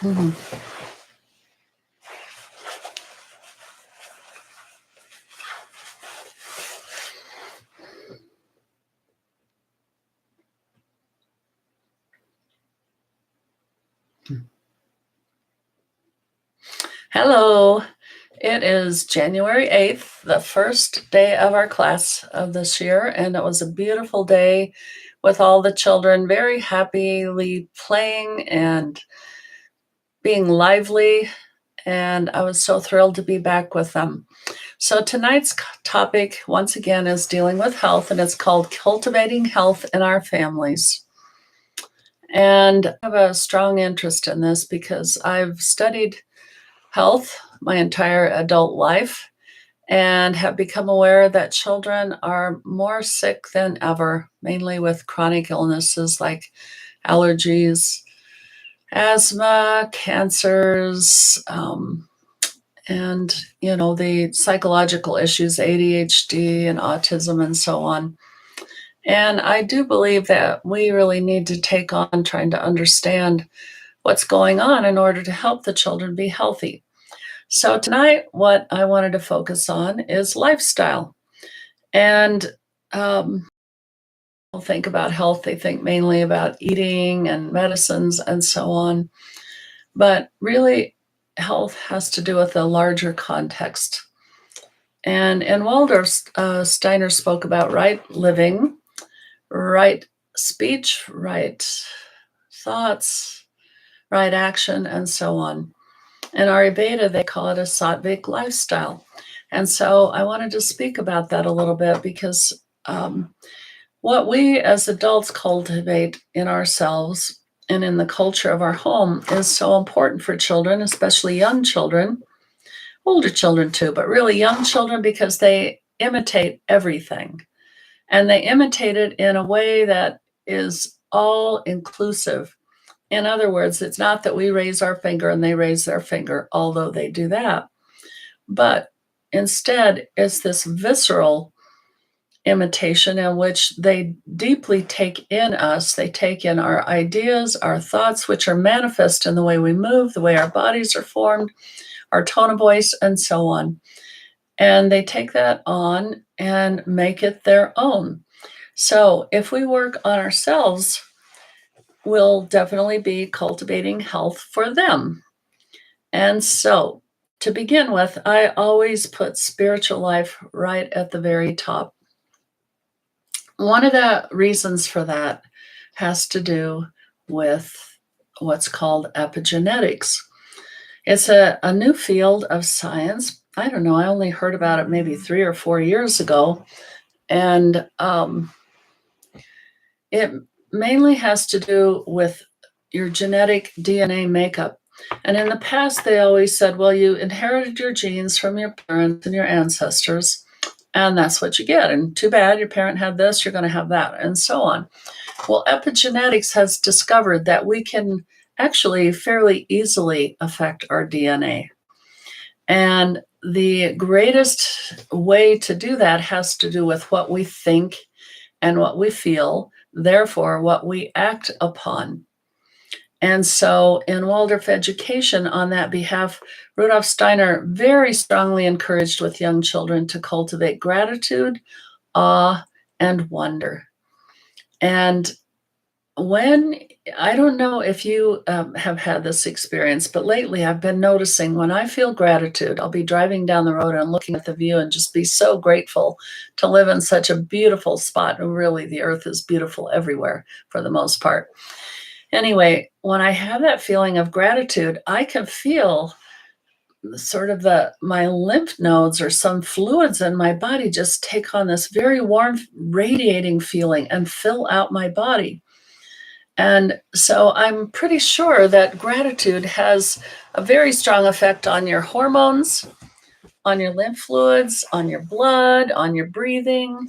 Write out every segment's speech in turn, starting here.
Mhm. Hello. It is January 8th, the first day of our class of this year, and it was a beautiful day with all the children very happily playing and being lively, and I was so thrilled to be back with them. So tonight's topic, once again, is dealing with health, and it's called Cultivating Health in Our Families. And I have a strong interest in this because I've studied health my entire adult life and have become aware that children are more sick than ever, mainly with chronic illnesses like allergies, asthma, cancers, and the psychological issues, ADHD and autism and so on. And I do believe that we really need to take on trying to understand what's going on in order to help the children be healthy. So tonight, what I wanted to focus on is lifestyle. And people think about health, they think mainly about eating and medicines and so on. But really, health has to do with a larger context. And Waldorf Steiner spoke about right living, right speech, right thoughts, right action, and so on. In Ayurveda, they call it a sattvic lifestyle. And so I wanted to speak about that a little bit because what we as adults cultivate in ourselves and in the culture of our home is so important for children, especially young children, older children too, but really young children because they imitate everything. And they imitate it in a way that is all inclusive. In other words, it's not that we raise our finger and they raise their finger, although they do that. But instead, it's this visceral imitation in which they deeply take in us. They take in our ideas, our thoughts, which are manifest in the way we move, the way our bodies are formed, our tone of voice, and so on. And they take that on and make it their own. So if we work on ourselves, we'll definitely be cultivating health for them. And so, to begin with, I always put spiritual life right at the very top. One of the reasons for that has to do with what's called epigenetics. It's a new field of science. I don't know, I only heard about it maybe 3 or 4 years ago. And it mainly has to do with your genetic DNA makeup. And in the past, they always said, well, you inherited your genes from your parents and your ancestors, and that's what you get. And too bad your parent had this, you're going to have that, and so on. Well, epigenetics has discovered that we can actually fairly easily affect our DNA. And the greatest way to do that has to do with what we think and what we feel, therefore, what we act upon. And so, in Waldorf education, on that behalf, Rudolf Steiner very strongly encouraged with young children to cultivate gratitude, awe, and wonder. And when I don't know if you have had this experience, but lately I've been noticing when I feel gratitude, I'll be driving down the road and looking at the view and just be so grateful to live in such a beautiful spot. And really, the earth is beautiful everywhere for the most part. Anyway, when I have that feeling of gratitude, I can feel sort of my lymph nodes or some fluids in my body just take on this very warm, radiating feeling and fill out my body. And so I'm pretty sure that gratitude has a very strong effect on your hormones, on your lymph fluids, on your blood, on your breathing,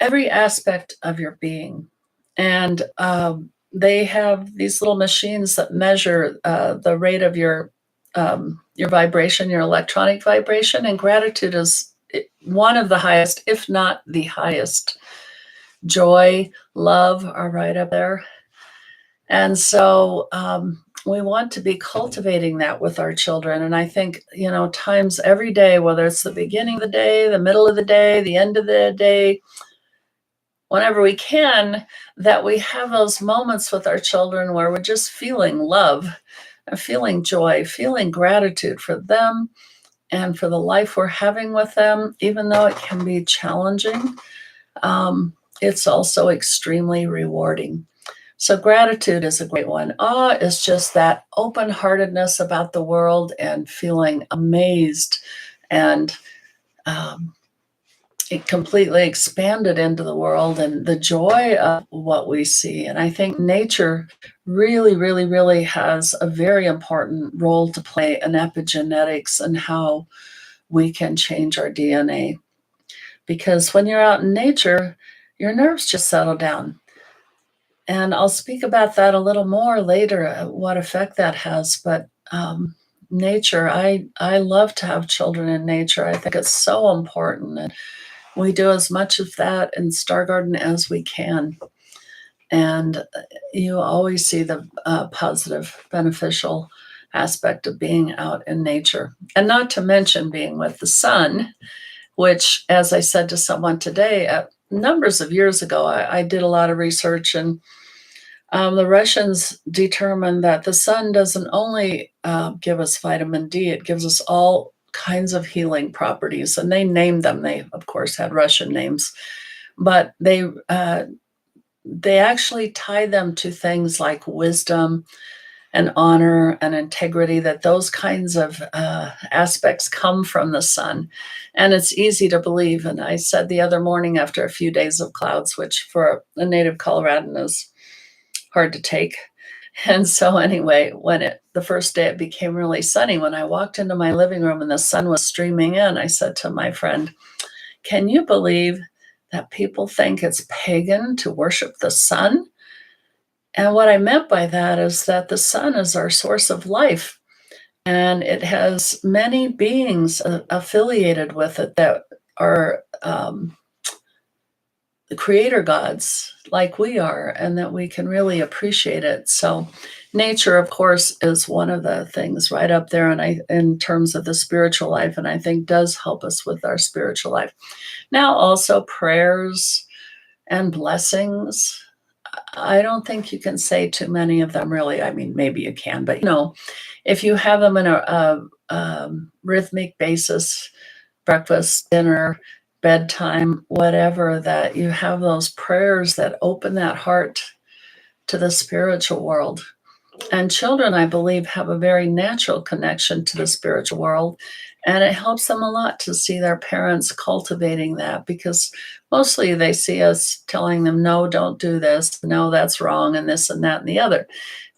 every aspect of your being. And they have these little machines that measure the rate of your vibration, your electronic vibration, and gratitude is one of the highest, if not the highest. Joy, love are right up there. And so we want to be cultivating that with our children. And I think, times every day, whether it's the beginning of the day, the middle of the day, the end of the day, whenever we can, that we have those moments with our children where we're just feeling love, feeling joy, feeling gratitude for them and for the life we're having with them, even though it can be challenging. It's also extremely rewarding. So gratitude is a great one. Awe is just that open-heartedness about the world and feeling amazed and it completely expanded into the world and the joy of what we see. And I think nature really, really, really has a very important role to play in epigenetics and how we can change our DNA. Because when you're out in nature, your nerves just settle down. And I'll speak about that a little more later, what effect that has. But nature, I love to have children in nature. I think it's so important. And we do as much of that in Star Garden as we can. And you always see the positive, beneficial aspect of being out in nature. And not to mention being with the sun, which, as I said to someone today, numbers of years ago, I did a lot of research, and the Russians determined that the sun doesn't only give us vitamin D, it gives us all kinds of healing properties. And they named them. They, of course, had Russian names, but they actually tie them to things like wisdom and honor and integrity, that those kinds of aspects come from the sun. And it's easy to believe. And I said the other morning, after a few days of clouds, which for a native Coloradan is hard to take. And so anyway, the first day it became really sunny, when I walked into my living room and the sun was streaming in, I said to my friend, "Can you believe that people think it's pagan to worship the sun?" And what I meant by that is that the sun is our source of life, and it has many beings affiliated with it that are the creator gods like we are, and that we can really appreciate it. So nature, of course, is one of the things right up there, and in terms of the spiritual life, and I think does help us with our spiritual life. Now also prayers and blessings. I don't think you can say too many of them, really. I mean, maybe you can, but if you have them in a rhythmic basis, breakfast, dinner, bedtime, whatever, that you have those prayers that open that heart to the spiritual world. And children, I believe, have a very natural connection to the spiritual world. And it helps them a lot to see their parents cultivating that, because mostly they see us telling them, no, don't do this. No, that's wrong. And this and that and the other.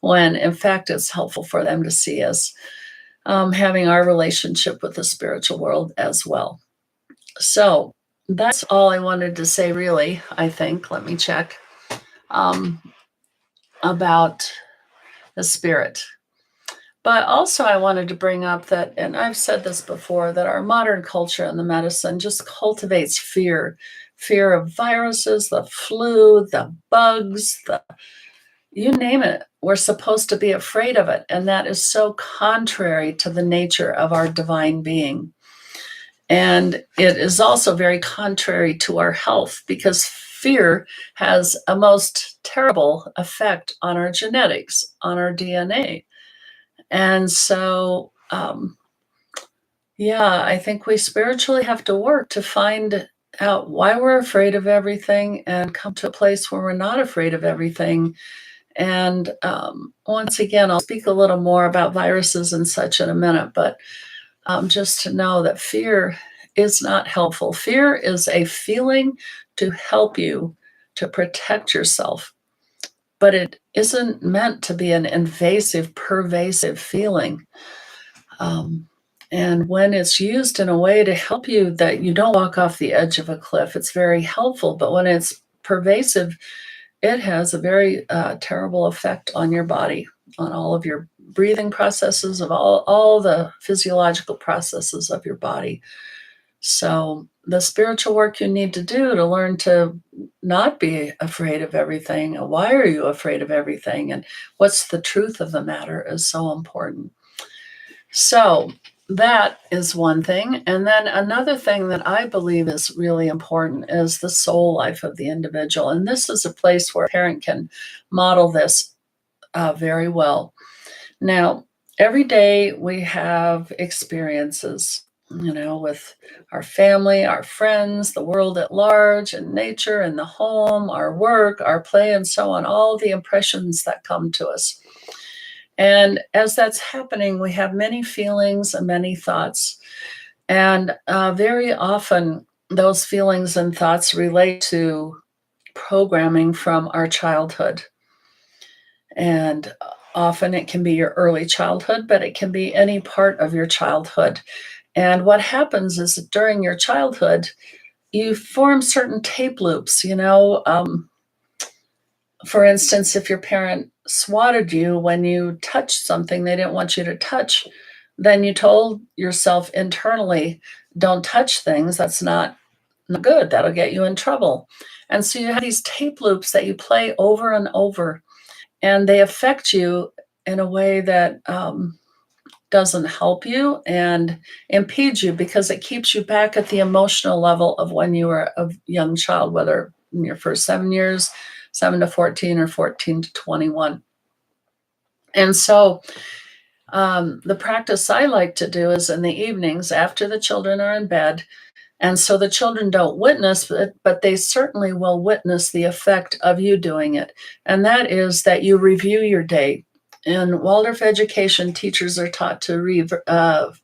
When in fact, it's helpful for them to see us having our relationship with the spiritual world as well. So that's all I wanted to say, really, I think. Let me check about the spirit. But also, I wanted to bring up that, and I've said this before, that our modern culture and the medicine just cultivates fear of viruses, the flu, the bugs, you name it. We're supposed to be afraid of it. And that is so contrary to the nature of our divine being. And it is also very contrary to our health, because fear has a most terrible effect on our genetics, on our DNA. And so, I think we spiritually have to work to find out why we're afraid of everything and come to a place where we're not afraid of everything. And once again, I'll speak a little more about viruses and such in a minute, but just to know that fear is not helpful. Fear is a feeling to help you to protect yourself, but it isn't meant to be an invasive, pervasive feeling. And when it's used in a way to help you that you don't walk off the edge of a cliff, it's very helpful. But when it's pervasive, it has a very terrible effect on your body, on all of your breathing processes, of all the physiological processes of your body. So, the spiritual work you need to do to learn to not be afraid of everything. Why are you afraid of everything? And what's the truth of the matter is so important. So, that is one thing. And then another thing that I believe is really important is the soul life of the individual. And this is a place where a parent can model this very well. Now, every day we have experiences, with our family, our friends, the world at large, and nature and the home, our work, our play, and so on, all the impressions that come to us. And as that's happening, we have many feelings and many thoughts. And very often, those feelings and thoughts relate to programming from our childhood. And often it can be your early childhood, but it can be any part of your childhood. And what happens is that during your childhood, you form certain tape loops. For instance, if your parent swatted you when you touched something they didn't want you to touch, then you told yourself internally, don't touch things. That's not good. That'll get you in trouble. And so you have these tape loops that you play over and over, and they affect you in a way that doesn't help you and impedes you because it keeps you back at the emotional level of when you were a young child, whether in your first 7 years, 7 to 14, or 14 to 21. And so the practice I like to do is in the evenings after the children are in bed. And so the children don't witness it, but they certainly will witness the effect of you doing it. And that is that you review your day. In Waldorf education, teachers are taught to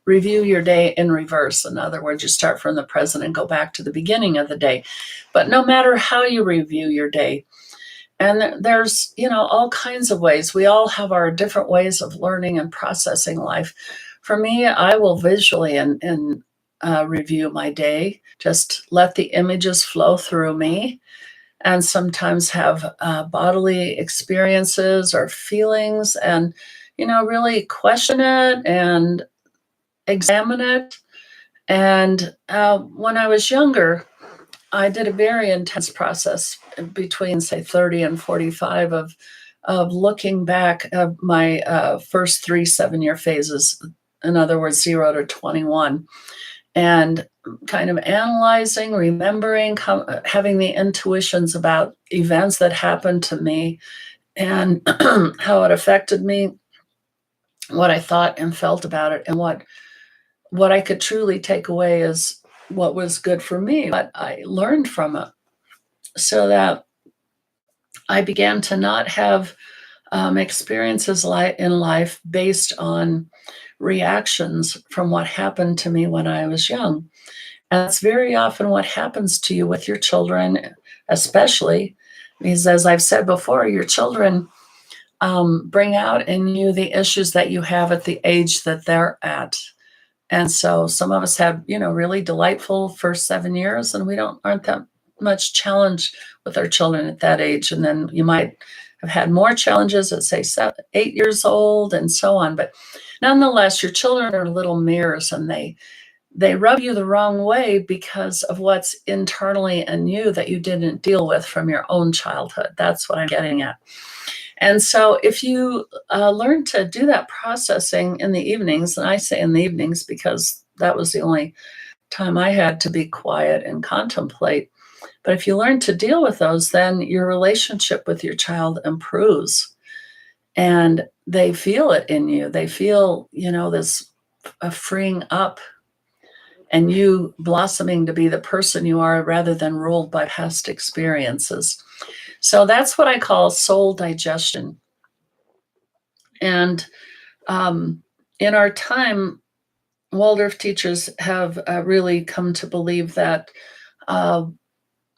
review your day in reverse. In other words, you start from the present and go back to the beginning of the day. But no matter how you review your day, and there's, all kinds of ways. We all have our different ways of learning and processing life. For me, I will visually and review my day, just let the images flow through me, and sometimes have bodily experiences or feelings, and really question it and examine it. And when I was younger, I did a very intense process between, say, 30 and 45 of looking back of my first 3 7-year phases, in other words, 0 to 21, and kind of analyzing, remembering, having the intuitions about events that happened to me and how it affected me, what I thought and felt about it, and what I could truly take away is what was good for me, what I learned from it, so that I began to not have experiences in life based on reactions from what happened to me when I was young. And that's very often what happens to you with your children, especially because, as I've said before, your children bring out in you the issues that you have at the age that they're at. And so some of us have, really delightful first 7 years, and we aren't that much challenged with our children at that age. And then you might have had more challenges at, say, 8 years old, and so on. But nonetheless, your children are little mirrors, and they rub you the wrong way because of what's internally in you that you didn't deal with from your own childhood. That's what I'm getting at. And so if you learn to do that processing in the evenings, and I say in the evenings because that was the only time I had to be quiet and contemplate. But if you learn to deal with those, then your relationship with your child improves, and they feel it in you. They feel, this freeing up, and you blossoming to be the person you are rather than ruled by past experiences. So that's what I call soul digestion. And in our time, Waldorf teachers have really come to believe that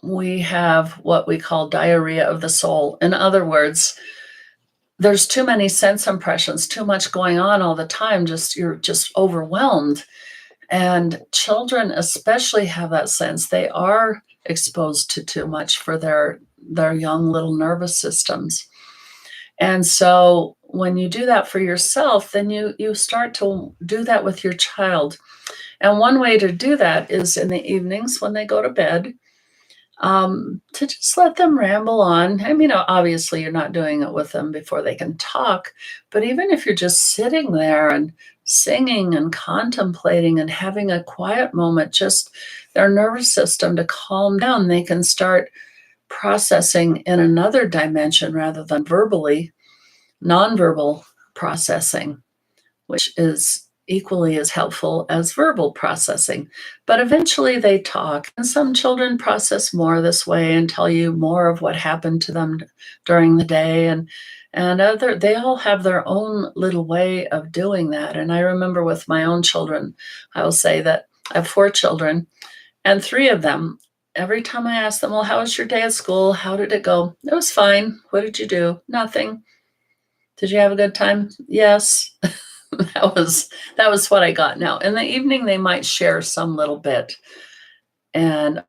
we have what we call diarrhea of the soul. In other words, there's too many sense impressions, too much going on all the time. You're just overwhelmed. And children especially have that sense. They are exposed to too much for their young little nervous systems. And so when you do that for yourself, then you start to do that with your child. And one way to do that is in the evenings when they go to bed, to just let them ramble on. I mean, obviously, you're not doing it with them before they can talk, but even if you're just sitting there and singing and contemplating and having a quiet moment, just their nervous system to calm down, they can start processing in another dimension rather than verbally, nonverbal processing, which is equally as helpful as verbal processing. But eventually they talk, and some children process more this way and tell you more of what happened to them during the day. And other, they all have their own little way of doing that. And I remember with my own children, I will say that I have 4 children, and 3 of them, every time I ask them, well, how was your day at school? How did it go? It was fine. What did you do? Nothing. Did you have a good time? Yes. that was what I got. Now, in the evening, they might share some little bit. And,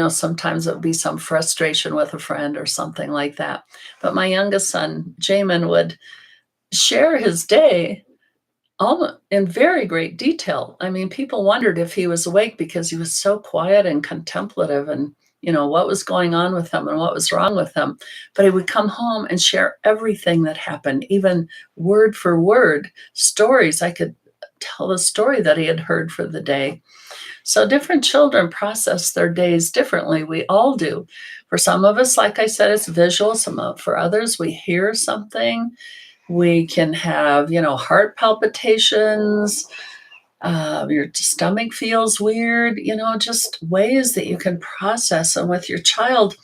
sometimes it would be some frustration with a friend or something like that. But my youngest son, Jamin, would share his day all in very great detail. I mean, people wondered if he was awake because he was so quiet and contemplative and, what was going on with him and what was wrong with him. But he would come home and share everything that happened, even word for word stories. I could tell the story that he had heard for the day. So different children process their days differently. We all do. For some of us, like I said, it's visual. For others, we hear something. We can have, heart palpitations. Your stomach feels weird, just ways that you can process. And with your child,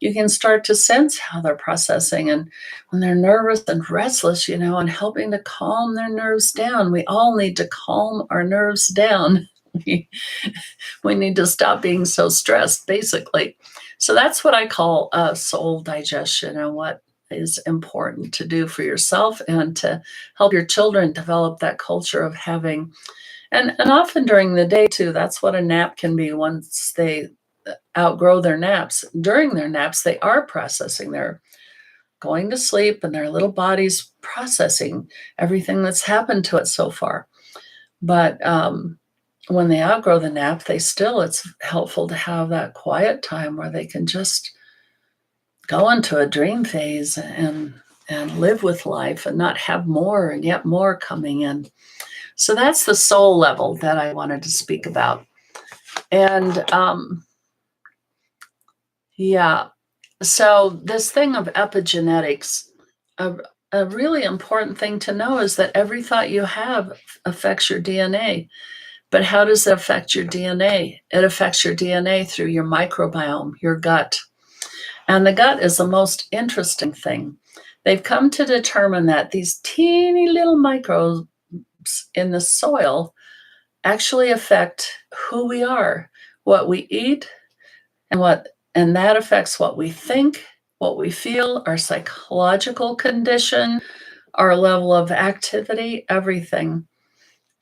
you can start to sense how they're processing. And when they're nervous and restless, and helping to calm their nerves down. We all need to calm our nerves down. We need to stop being so stressed, basically. So that's what I call soul digestion, and what is important to do for yourself and to help your children develop that culture of having. And often during the day, too, that's what a nap can be once they outgrow their naps. During their naps, they are processing. They're going to sleep and their little body's processing everything that's happened to it so far. But when they outgrow the nap, it's helpful to have that quiet time where they can just go into a dream phase and live with life and not have more and yet more coming in. So that's the soul level that I wanted to speak about. And so this thing of epigenetics, a really important thing to know is that every thought you have affects your DNA. But how does it affect your DNA? It affects your DNA through your microbiome, your gut. And the gut is the most interesting thing. They've come to determine that these teeny little microbes in the soil actually affect who we are, what we eat, and that affects what we think, what we feel, our psychological condition, our level of activity, everything.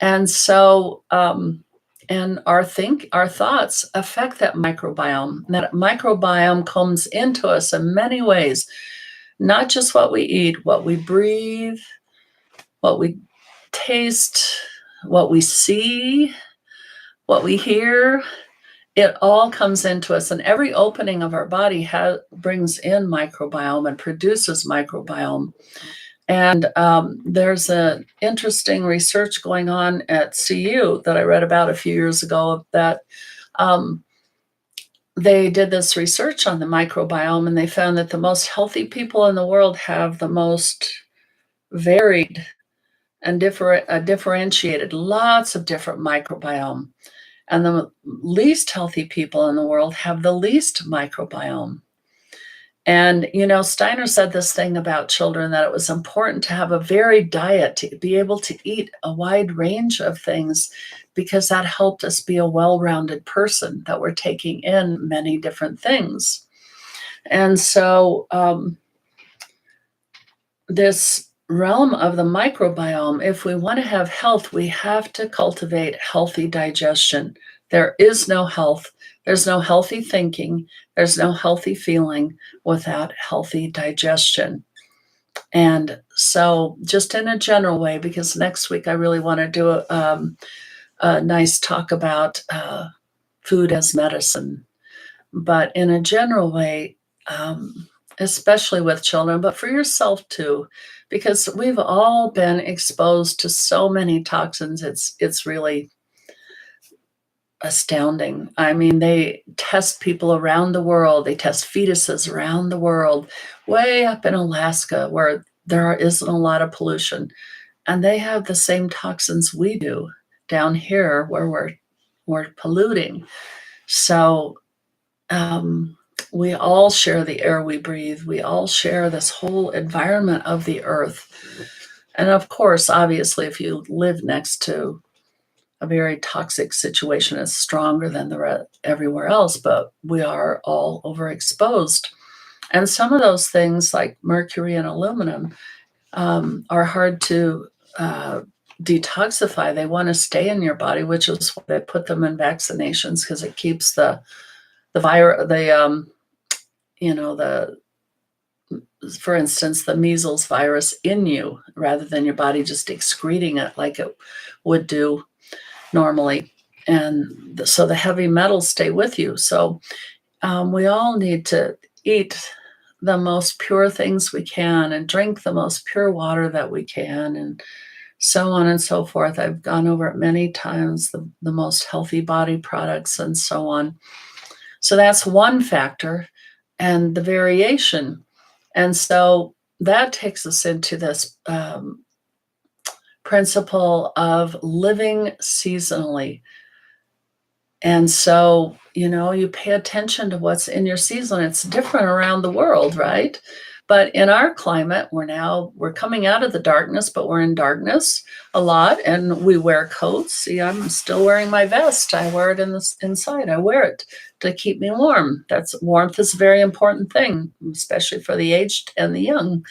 And so, and our thoughts affect that microbiome. That microbiome comes into us in many ways, not just what we eat, what we breathe, what we taste, what we see, what we hear. It all comes into us, and every opening of our body brings in microbiome and produces microbiome. And there's an interesting research going on at CU that I read about a few years ago that they did this research on the microbiome, and they found that the most healthy people in the world have the most varied and differentiated, lots of different microbiome. And the least healthy people in the world have the least microbiome. And, Steiner said this thing about children, that it was important to have a varied diet, to be able to eat a wide range of things, because that helped us be a well-rounded person, that we're taking in many different things. And so this realm of the microbiome, if we want to have health, we have to cultivate healthy digestion. There is no health. There's no healthy thinking. There's no healthy feeling without healthy digestion. And so just in a general way, because next week I really want to do a nice talk about food as medicine, but in a general way, especially with children, but for yourself too, because we've all been exposed to so many toxins. It's really astounding. I mean, they test people around the world. They test fetuses around the world, way up in Alaska where there isn't a lot of pollution, and they have the same toxins we do down here where we're polluting. So we all share the air we breathe. We all share this whole environment of the earth. And of course, obviously, if you live next to a very toxic situation, it's stronger than everywhere else, but we are all overexposed. And some of those things, like mercury and aluminum, are hard to detoxify. They want to stay in your body, which is why they put them in vaccinations, because it keeps the virus, the for instance, the measles virus in you rather than your body just excreting it like it would do normally. And so the heavy metals stay with you. So we all need to eat the most pure things we can and drink the most pure water that we can, and so on and so forth. I've gone over it many times, the most healthy body products and so on. So that's one factor, and the variation. And so that takes us into this principle of living seasonally. And so, you pay attention to what's in your season. It's different around the world, right? But in our climate, we're coming out of the darkness, but we're in darkness a lot, and we wear coats. See, I'm still wearing my vest. I wear it inside. I wear it to keep me warm. Warmth is a very important thing, especially for the aged and the young.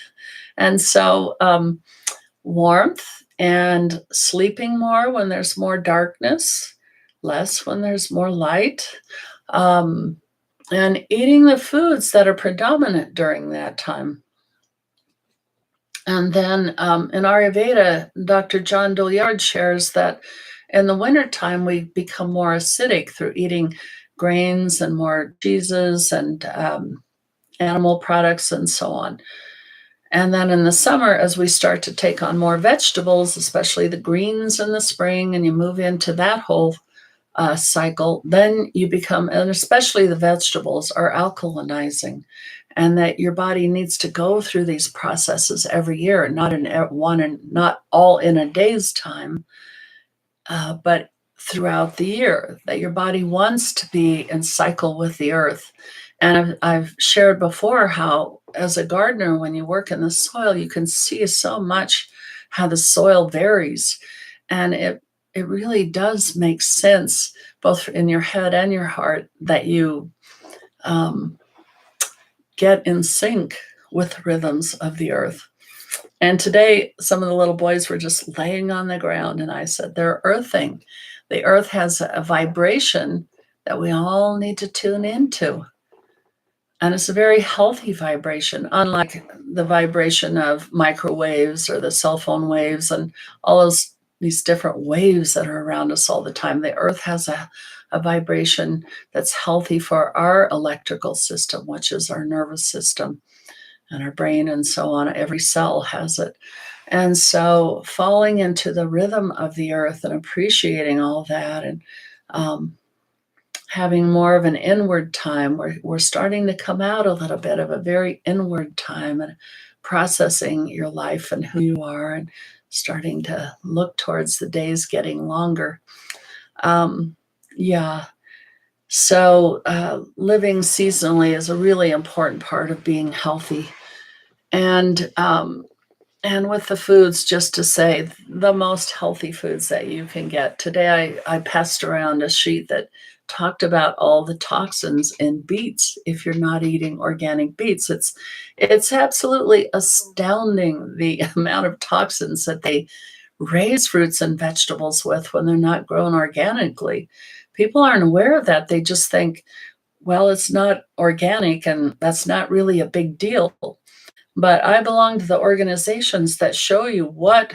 And so, warmth and sleeping more when there's more darkness, less when there's more light, and eating the foods that are predominant during that time. And then in Ayurveda, Dr. John Douillard shares that in the wintertime, we become more acidic through eating grains and more cheeses and animal products and so on. And then in the summer, as we start to take on more vegetables, especially the greens in the spring, and you move into that whole cycle, then you become, and especially the vegetables, are alkalinizing, and that your body needs to go through these processes every year, not in one and not all in a day's time, but throughout the year, that your body wants to be in cycle with the earth. And I've shared before how, as a gardener, when you work in the soil, you can see so much how the soil varies. And it really does make sense, both in your head and your heart, that you get in sync with the rhythms of the earth. And today, some of the little boys were just laying on the ground, and I said, they're earthing. The earth has a vibration that we all need to tune into. And it's a very healthy vibration, unlike the vibration of microwaves or the cell phone waves and all these different waves that are around us all the time. The earth has a vibration that's healthy for our electrical system, which is our nervous system and our brain and so on. Every cell has it. And so falling into the rhythm of the earth and appreciating all that, and having more of an inward time. We're starting to come out a little bit of a very inward time, and processing your life and who you are, and starting to look towards the days getting longer. Yeah. So living seasonally is a really important part of being healthy. And with the foods, just to say, the most healthy foods that you can get. Today, I passed around a sheet that talked about all the toxins in beets. If you're not eating organic beets, it's absolutely astounding the amount of toxins that they raise fruits and vegetables with when they're not grown organically. People aren't aware of that. They just think, well, it's not organic, and that's not really a big deal. But I belong to the organizations that show you what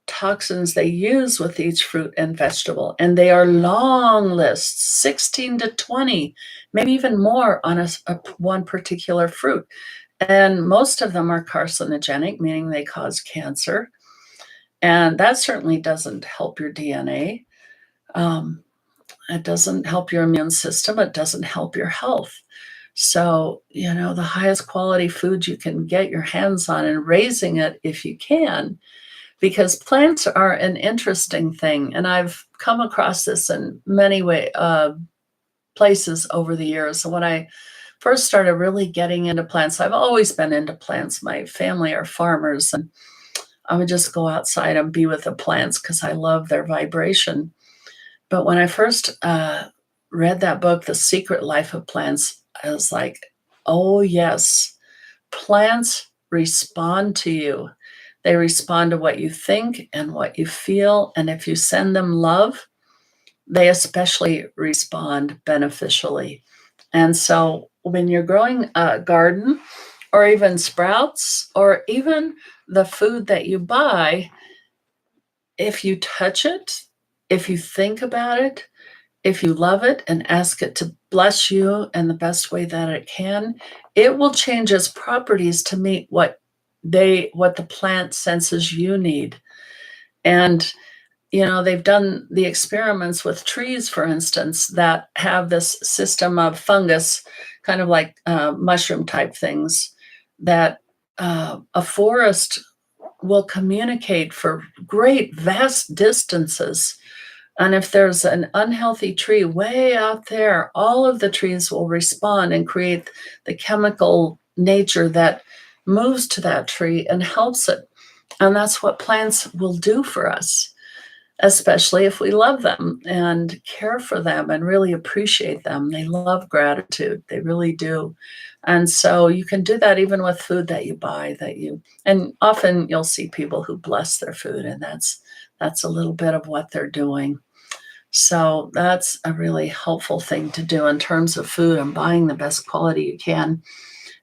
toxins they use with each fruit and vegetable. And they are long lists, 16 to 20, maybe even more on one particular fruit. And most of them are carcinogenic, meaning they cause cancer. And that certainly doesn't help your DNA. It doesn't help your immune system. It doesn't help your health. So, the highest quality food you can get your hands on and raising it if you can, because plants are an interesting thing. And I've come across this in many places over the years. So when I first started really getting into plants, I've always been into plants. My family are farmers, and I would just go outside and be with the plants because I love their vibration. But when I first read that book, The Secret Life of Plants, I was like, oh, yes, plants respond to you. They respond to what you think and what you feel. And if you send them love, they especially respond beneficially. And so when you're growing a garden or even sprouts or even the food that you buy, if you touch it, if you think about it, if you love it and ask it to bless you in the best way that it can, it will change its properties to meet what the plant senses you need. And they've done the experiments with trees, for instance, that have this system of fungus, kind of like mushroom type things, that a forest will communicate for great vast distances. And if there's an unhealthy tree way out there, all of the trees will respond and create the chemical nature that moves to that tree and helps it. And that's what plants will do for us, especially if we love them and care for them and really appreciate them. They love gratitude. They really do. And so you can do that even with food that you buy, and often you'll see people who bless their food, and that's a little bit of what they're doing. So that's a really helpful thing to do in terms of food and buying the best quality you can.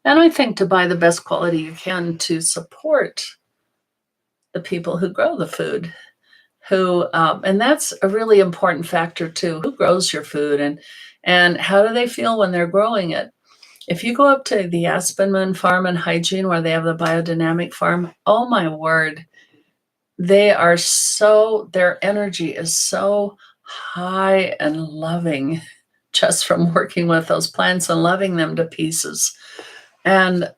And I think to buy the best quality you can to support the people who grow the food, and that's a really important factor too. Who grows your food, and how do they feel when they're growing it? If you go up to the Aspen Moon Farm and Hygiene, where they have the biodynamic farm, oh my word, their energy is so high and loving, just from working with those plants and loving them to pieces. And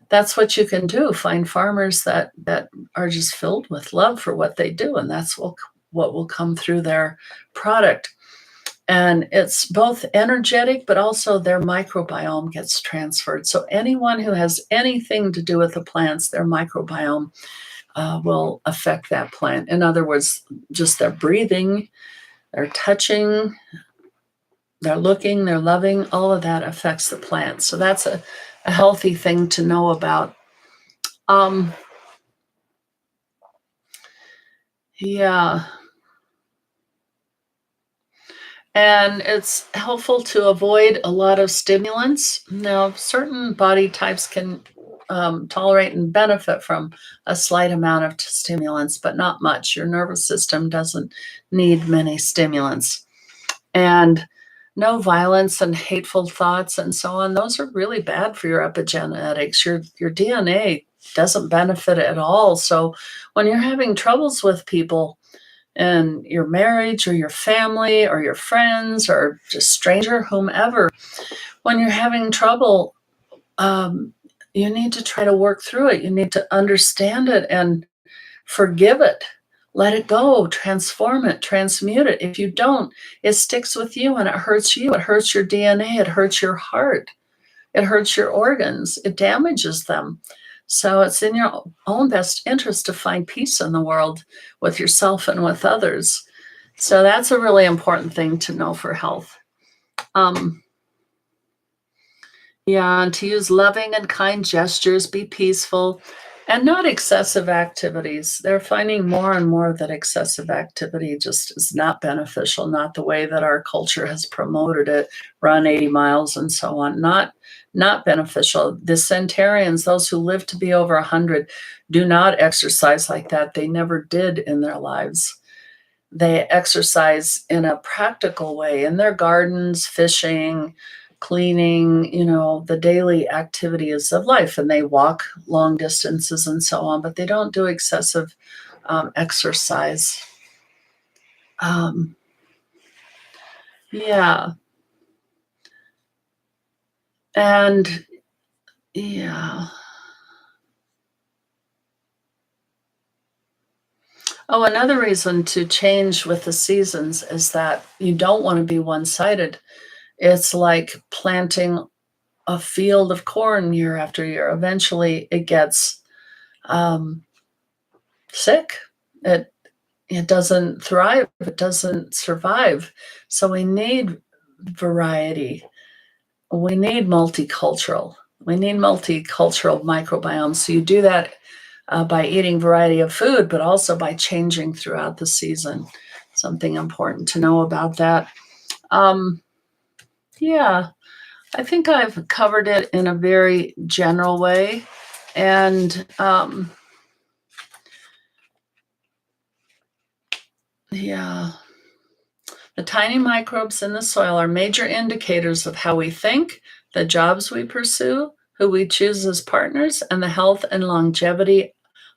that's what you can do. Find farmers that are just filled with love for what they do, and that's what will come through their product. And it's both energetic, but also their microbiome gets transferred. So anyone who has anything to do with the plants, their microbiome will affect that plant. In other words, just their breathing, their touching, their looking, their loving, all of that affects the plant. So that's a healthy thing to know about. Yeah. And it's helpful to avoid a lot of stimulants. Now, certain body types can tolerate and benefit from a slight amount of stimulants, but not much. Your nervous system doesn't need many stimulants. And no violence and hateful thoughts and so on. Those are really bad for your epigenetics. Your DNA doesn't benefit at all. So when you're having troubles with people in your marriage or your family or your friends or just stranger, whomever, when you're having trouble, you need to try to work through it. You need to understand it and forgive it. Let it go, transform it, transmute it. If you don't, it sticks with you and it hurts you. It hurts your DNA. It hurts your heart. It hurts your organs. It damages them. So it's in your own best interest to find peace in the world with yourself and with others. So that's a really important thing to know for health. And to use loving and kind gestures, be peaceful, and not excessive activities. They're finding more and more that excessive activity just is not beneficial, not the way that our culture has promoted it, run 80 miles and so on. Not not beneficial. The centenarians, those who live to be over 100, do not exercise like that. They never did in their lives. They exercise in a practical way in their gardens, fishing, cleaning, the daily activities of life. And they walk long distances and so on, but they don't do excessive exercise. Yeah. And yeah. Oh, another reason to change with the seasons is that you don't want to be one sided. It's like planting a field of corn year after year. Eventually, it gets um, sick. It it doesn't thrive. It doesn't survive. So we need variety. We need multicultural. We need multicultural microbiomes. So you do that by eating variety of food, but also by changing throughout the season. Something important to know about that. Um, yeah, I think I've covered it in a very general way. And yeah, the tiny microbes in the soil are major indicators of how we think, the jobs we pursue, who we choose as partners, and the health and longevity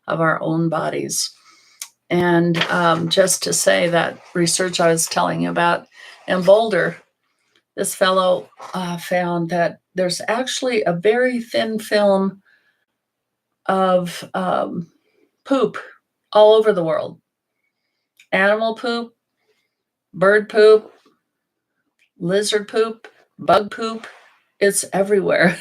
of our own bodies. And just to say that research I was telling you about in Boulder, this fellow found that there's actually a very thin film of poop all over the world. Animal poop, bird poop, lizard poop, bug poop. It's everywhere.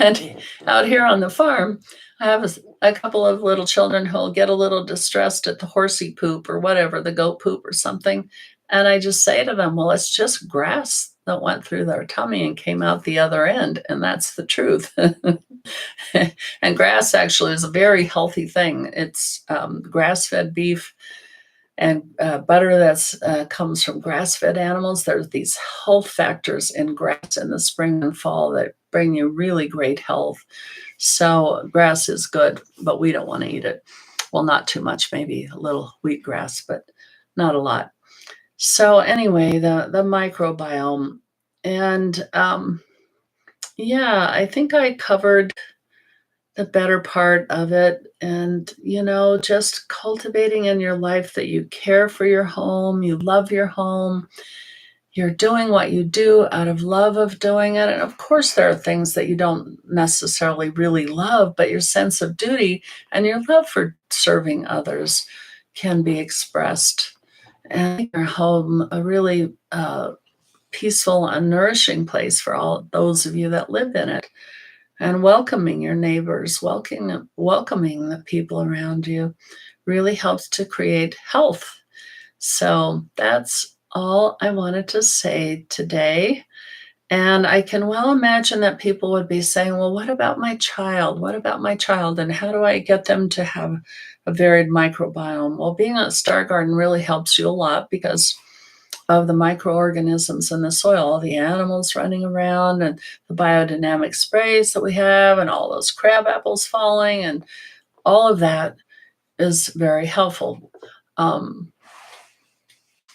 And out here on the farm, I have a couple of little children who'll get a little distressed at the horsey poop or whatever, the goat poop or something. And I just say to them, well, it's just grass that went through their tummy and came out the other end. And that's the truth. And grass actually is a very healthy thing. It's grass-fed beef and butter that's comes from grass-fed animals. There's these health factors in grass in the spring and fall that bring you really great health. So grass is good, but we don't want to eat it. Well, not too much, maybe a little wheatgrass, but not a lot. So anyway, the microbiome. And yeah, I think I covered the better part of it. And, just cultivating in your life that you care for your home, you love your home, you're doing what you do out of love of doing it. And of course, there are things that you don't necessarily really love, but your sense of duty and your love for serving others can be expressed. And make your home a really peaceful and nourishing place for all those of you that live in it. And welcoming your neighbors, welcoming the people around you really helps to create health. So that's all I wanted to say today. And I can well imagine that people would be saying, well, what about my child? What about my child? And how do I get them to have a varied microbiome? Well, being at Star Garden really helps you a lot because of the microorganisms in the soil, all the animals running around and the biodynamic sprays that we have and all those crab apples falling and all of that is very helpful.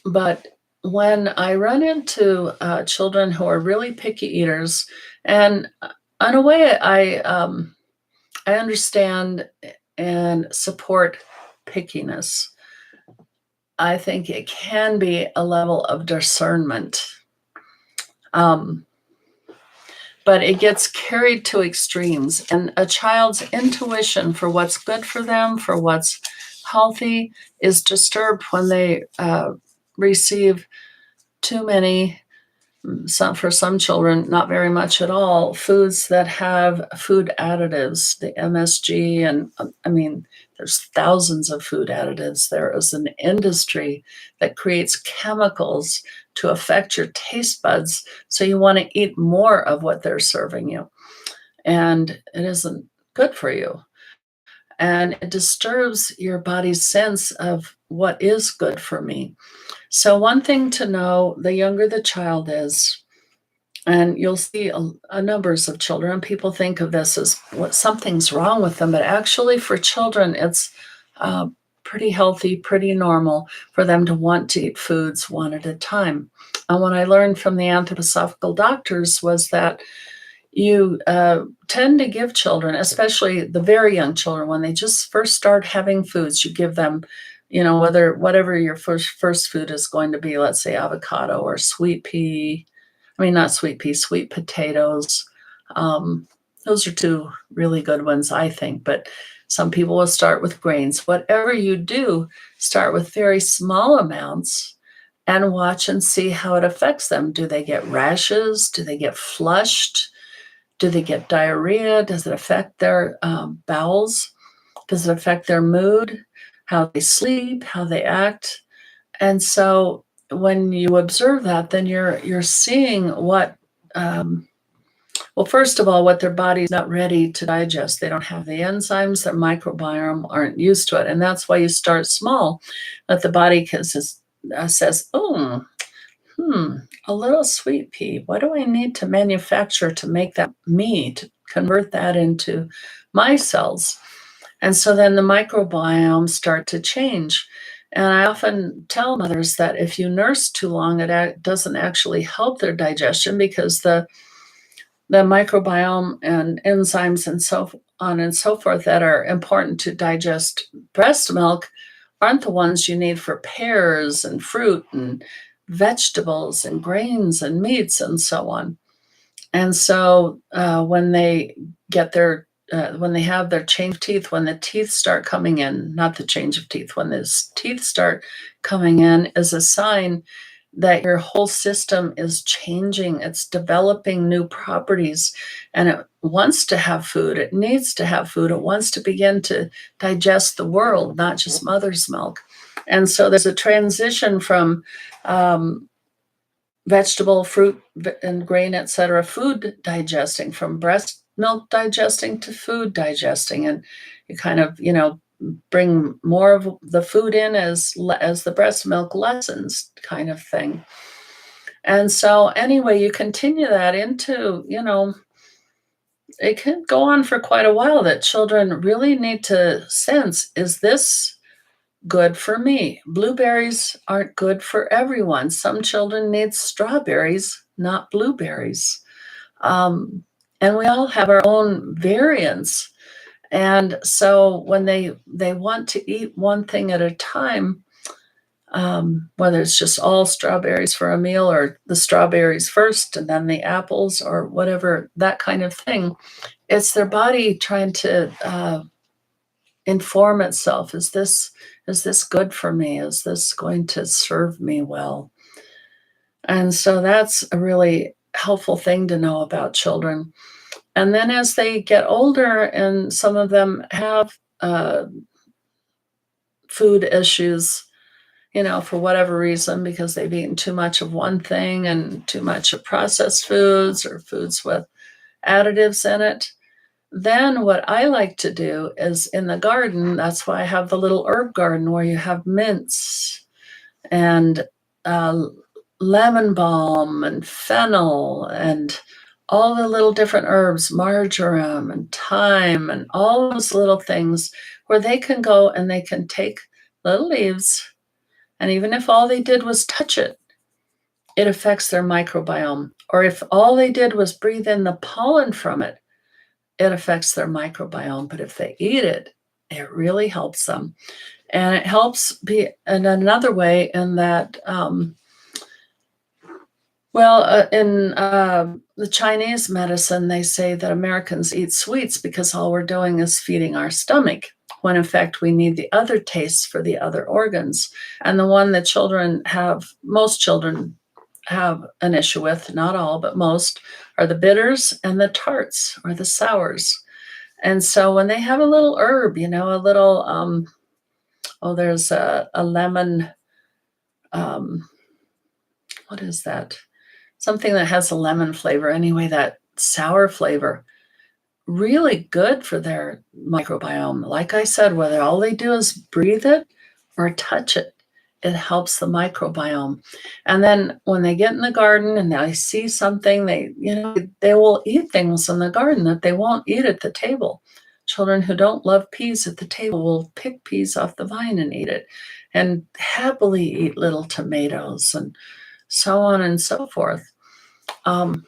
But when I run into children who are really picky eaters, and in a way, I understand and support pickiness. I think it can be a level of discernment, but it gets carried to extremes. And a child's intuition for what's good for them, for what's healthy, is disturbed when they receive too many, for some children, not very much at all, foods that have food additives, the MSG. And I mean, there's thousands of food additives. There is an industry that creates chemicals to affect your taste buds. So you want to eat more of what they're serving you. And it isn't good for you. And it disturbs your body's sense of what is good for me. So one thing to know, the younger the child is, And you'll see a numbers of children. People think of this as what something's wrong with them, but actually, for children, it's uh, pretty healthy, pretty normal for them to want to eat foods one at a time. And what I learned from the anthroposophical doctors was that you tend to give children, especially the very young children, when they just first start having foods, you give them, whatever your first food is going to be, let's say avocado or sweet pea. I mean, not sweet pea, sweet potatoes. Um, those are two really good ones, I think. But some people will start with grains. Whatever you do, start with very small amounts and watch and see how it affects them. Do they get rashes? Do they get flushed? Do they get diarrhea? Does it affect their bowels? Does it affect their mood, how they sleep, how they act? And so when you observe that, then you're seeing what, well, first of all, what their body's not ready to digest. They don't have the enzymes, their microbiome aren't used to it. And that's why you start small, that the body says, oh, a little sweet pea. What do I need to manufacture to make that me, to convert that into my cells? And so then the microbiomes start to change. And I often tell mothers that if you nurse too long, it doesn't actually help their digestion, because the microbiome and enzymes and so on and so forth that are important to digest breast milk aren't the ones you need for pears and fruit and vegetables and grains and meats and so on. And so when they get when they have their change of teeth, when the teeth start coming in, not the change of teeth, when the teeth start coming in, is a sign that your whole system is changing. It's developing new properties, and it wants to have food. It needs to have food. It wants to begin to digest the world, not just mother's milk. And so there's a transition from vegetable, fruit, and grain, etc., food digesting, from breast milk digesting to food digesting. And you kind of, bring more of the food in as the breast milk lessens, kind of thing. And so anyway, you continue that into, it can go on for quite a while, that children really need to sense, is this good for me? Blueberries aren't good for everyone. Some children need strawberries, not blueberries. And we all have our own variants. And so when they want to eat one thing at a time, whether it's just all strawberries for a meal, or the strawberries first and then the apples, or whatever, that kind of thing, it's their body trying to inform itself. Is this good for me? Is this going to serve me well? And so that's a really helpful thing to know about children. And then as they get older, and some of them have food issues, for whatever reason, because they've eaten too much of one thing and too much of processed foods or foods with additives in it, then what I like to do is, in the garden, that's why I have the little herb garden where you have mints and uh, lemon balm and fennel and all the little different herbs, marjoram and thyme and all those little things, where they can go and they can take little leaves, and even if all they did was touch it, it affects their microbiome. Or if all they did was breathe in the pollen from it, it affects their microbiome. But if they eat it, it really helps them. And it helps be in another way, in that, in the Chinese medicine, they say that Americans eat sweets because all we're doing is feeding our stomach, when in fact we need the other tastes for the other organs. And the one that most children have an issue with, not all, but most, are the bitters and the tarts, or the sours. And so when they have a little herb, a little, there's a lemon, what is that? Something that has a lemon flavor. Anyway, that sour flavor, really good for their microbiome. Like I said, whether all they do is breathe it or touch it, it helps the microbiome. And then when they get in the garden and they see something, they will eat things in the garden that they won't eat at the table. Children who don't love peas at the table will pick peas off the vine and eat it, and happily eat little tomatoes and so on and so forth. Um,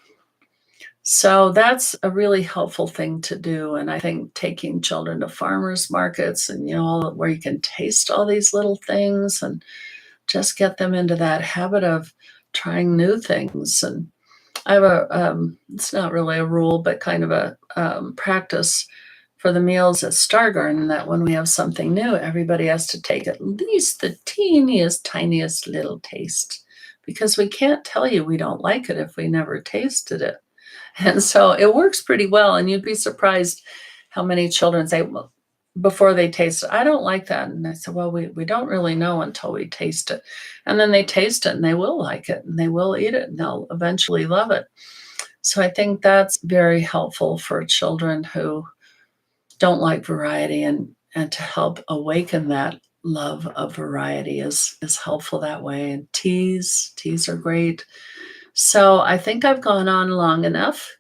so that's a really helpful thing to do. And I think taking children to farmers markets and, where you can taste all these little things and just get them into that habit of trying new things. And I have it's not really a rule, but kind of a practice for the meals at Star Garden, that when we have something new, everybody has to take at least the teeniest, tiniest little taste, because we can't tell you we don't like it if we never tasted it. And so it works pretty well. And you'd be surprised how many children say, well, before they taste it, I don't like that. And I said, well, we don't really know until we taste it. And then they taste it and they will like it and they will eat it and they'll eventually love it. So I think that's very helpful for children who don't like variety, and to help awaken that love of variety is helpful that way. And teas are great. So I think I've gone on long enough,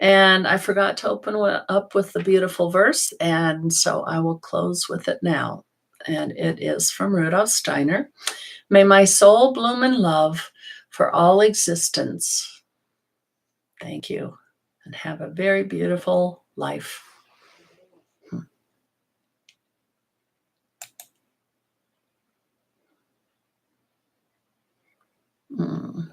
and I forgot to open up with the beautiful verse, and so I will close with it now. And it is from Rudolf Steiner. May my soul bloom in love for all existence. Thank you, and have a very beautiful life. Mm.